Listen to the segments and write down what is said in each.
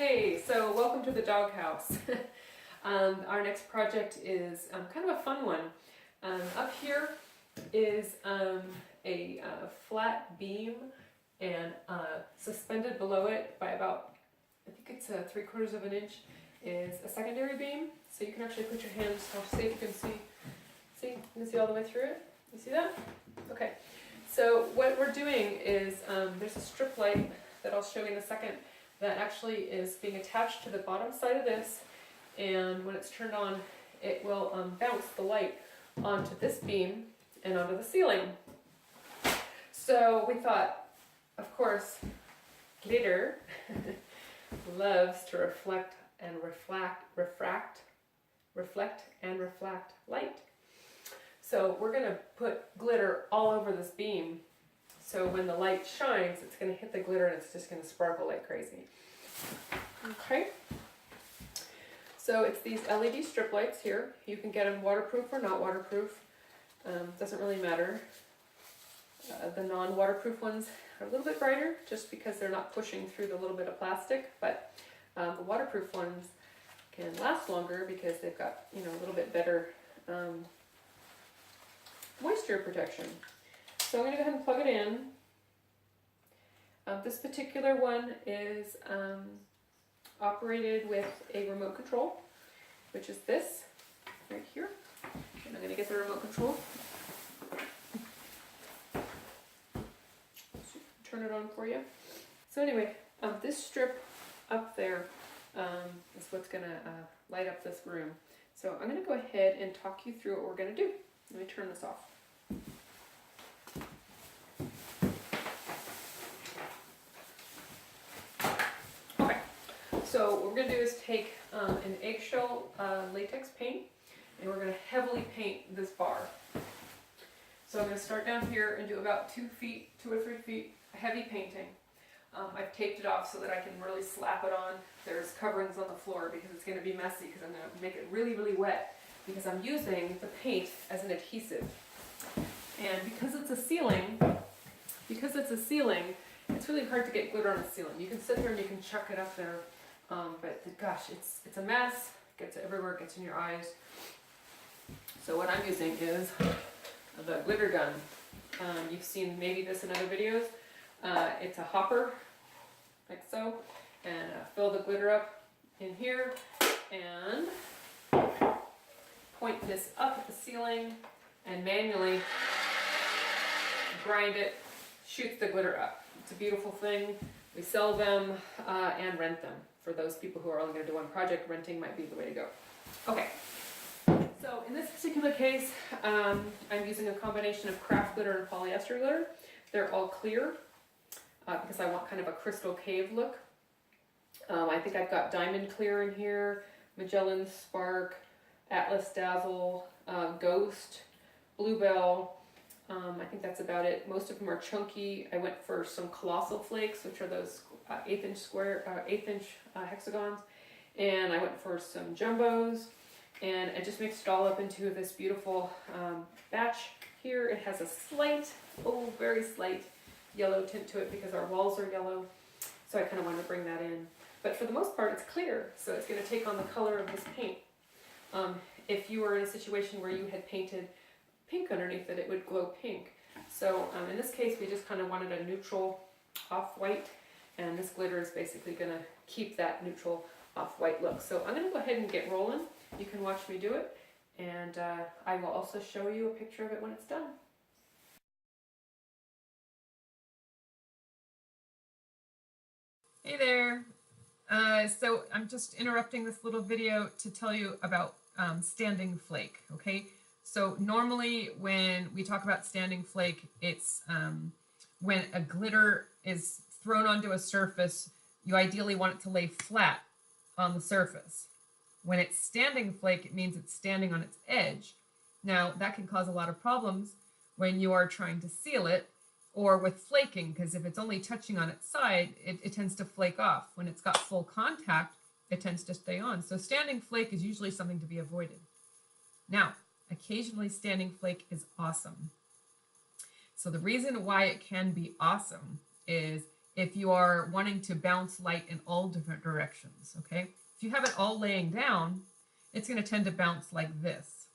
Hey, so welcome to the doghouse. Our next project is kind of a fun one. Up here is a flat beam, and suspended below it by about, I think it's 3/4 of an inch, is a secondary beam. So you can actually put your hands, I'll see if you can see, you can see all the way through it? You see that? Okay. So what we're doing is, there's a strip light that I'll show you in a second that actually is being attached to the bottom side of this, and when it's turned on, it will bounce the light onto this beam and onto the ceiling. So we thought, of course, glitter loves to reflect and reflect light. So we're going to put glitter all over this beam. So when the light shines, it's going to hit the glitter and it's just going to sparkle like crazy. Okay. So it's these LED strip lights here. You can get them waterproof or not waterproof. Doesn't really matter. The non-waterproof ones are a little bit brighter just because they're not pushing through the little bit of plastic, but the waterproof ones can last longer because they've got, a little bit better moisture protection. So I'm going to go ahead and plug it in. This particular one is operated with a remote control, which is this right here. And I'm going to get the remote control. Turn it on for you. So anyway, this strip up there is what's going to light up this room. So I'm going to go ahead and talk you through what we're going to do. Let me turn this off. So what we're going to do is take an eggshell latex paint, and we're going to heavily paint this bar. So I'm going to start down here and do about 2 or 3 feet heavy painting. I've taped it off so that I can really slap it on. There's coverings on the floor because it's going to be messy because I'm going to make it really, really wet because I'm using the paint as an adhesive. And because it's a ceiling, it's really hard to get glitter on a ceiling. You can sit here and you can chuck it up there. But gosh, it's a mess, it gets everywhere, it gets in your eyes. So what I'm using is the glitter gun. You've seen maybe this in other videos. It's a hopper, like so, and fill the glitter up in here, and point this up at the ceiling, and manually grind it, shoots the glitter up. It's a beautiful thing. We sell them and rent them. For those people who are only going to do one project, renting might be the way to go. Okay, so in this particular case, I'm using a combination of craft glitter and polyester glitter. They're all clear because I want kind of a crystal cave look. I think I've got Diamond Clear in here, Magellan Spark, Atlas Dazzle, Ghost, Bluebell. I think that's about it. Most of them are chunky. I went for some colossal flakes, which are those 1/8" hexagons, and I went for some jumbos, and I just mixed it all up into this beautiful batch here. It has a slight, very slight yellow tint to it because our walls are yellow, so I kind of wanted to bring that in. But for the most part, it's clear, so it's going to take on the color of this paint. If you were in a situation where you had painted pink underneath it, it would glow pink. So in this case, we just kind of wanted a neutral off-white, and this glitter is basically going to keep that neutral off-white look. So I'm going to go ahead and get rolling. You can watch me do it, and I will also show you a picture of it when it's done. Hey there! So I'm just interrupting this little video to tell you about standing flake, okay? So normally when we talk about standing flake, it's when a glitter is thrown onto a surface, you ideally want it to lay flat on the surface. When it's standing flake, it means it's standing on its edge. Now that can cause a lot of problems when you are trying to seal it or with flaking, because if it's only touching on its side, it tends to flake off. When it's got full contact, it tends to stay on. So standing flake is usually something to be avoided. Now, occasionally standing flake is awesome. So the reason why it can be awesome is if you are wanting to bounce light in all different directions, okay? If you have it all laying down, it's going to tend to bounce like this.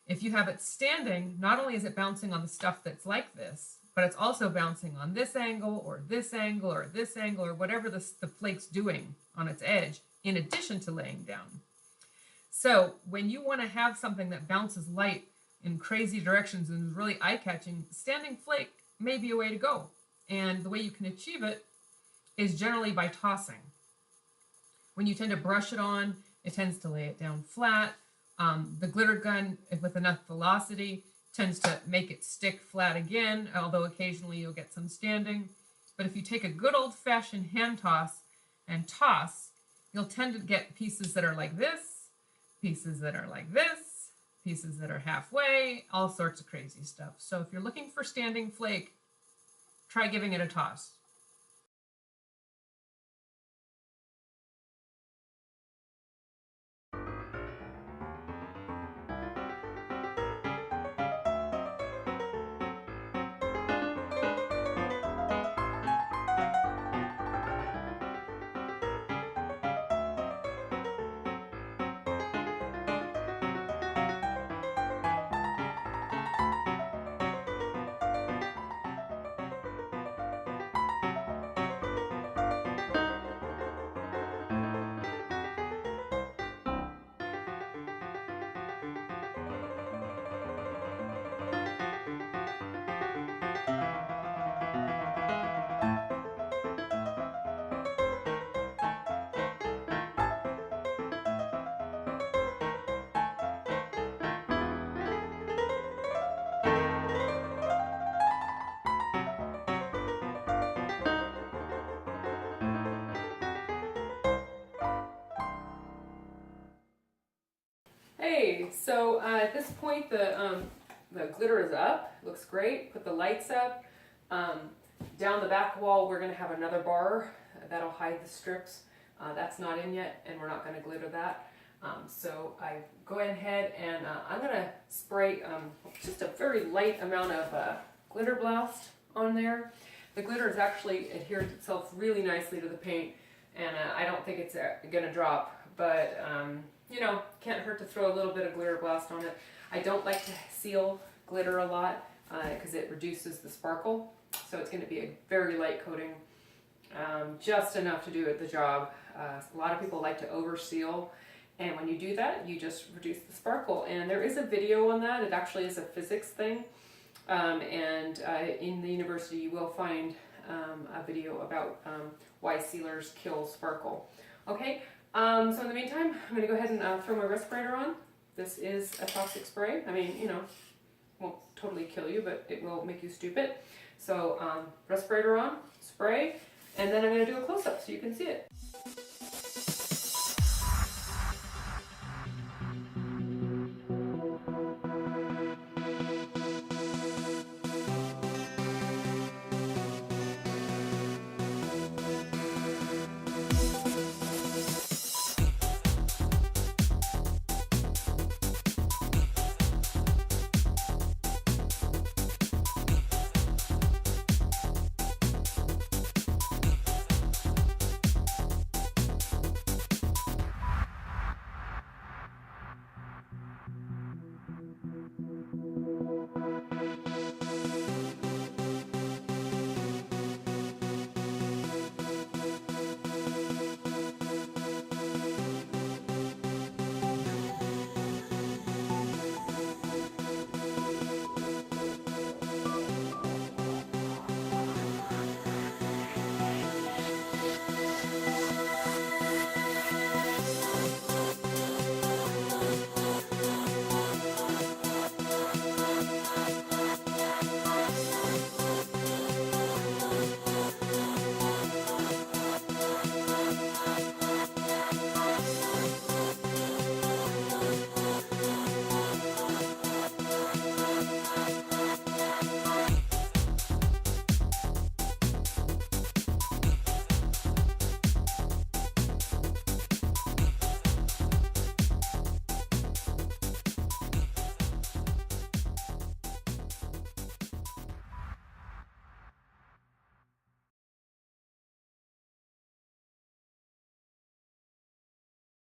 If you have it standing, not only is it bouncing on the stuff that's like this, but it's also bouncing on this angle or this angle or this angle or whatever the flake's doing on its edge, in addition to laying down. So when you want to have something that bounces light in crazy directions and is really eye-catching, standing flake may be a way to go. And the way you can achieve it is generally by tossing. When you tend to brush it on, it tends to lay it down flat. The glitter gun, with enough velocity, tends to make it stick flat again, although occasionally you'll get some standing. But if you take a good old-fashioned hand toss and toss, you'll tend to get pieces that are like this, pieces that are like this, pieces that are halfway, all sorts of crazy stuff. So if you're looking for standing flake, try giving it a toss. Hey, so at this point the glitter is up, looks great. Put the lights up. Down the back wall we're going to have another bar that'll hide the strips. That's not in yet, and we're not going to glitter that. So I go ahead and I'm going to spray just a very light amount of glitter blast on there. The glitter has actually adhered itself really nicely to the paint, and I don't think it's going to drop, but you know, can't hurt to throw a little bit of glitter blast on it. I don't like to seal glitter a lot because it reduces the sparkle. So it's going to be a very light coating, just enough to do the job. A lot of people like to over seal, and when you do that, you just reduce the sparkle. And there is a video on that. It actually is a physics thing. In the university, you will find a video about why sealers kill sparkle. Okay. So in the meantime, I'm going to go ahead and throw my respirator on. This is a toxic spray. I mean, you know, won't totally kill you, but it will make you stupid. So respirator on, spray, and then I'm going to do a close-up so you can see it.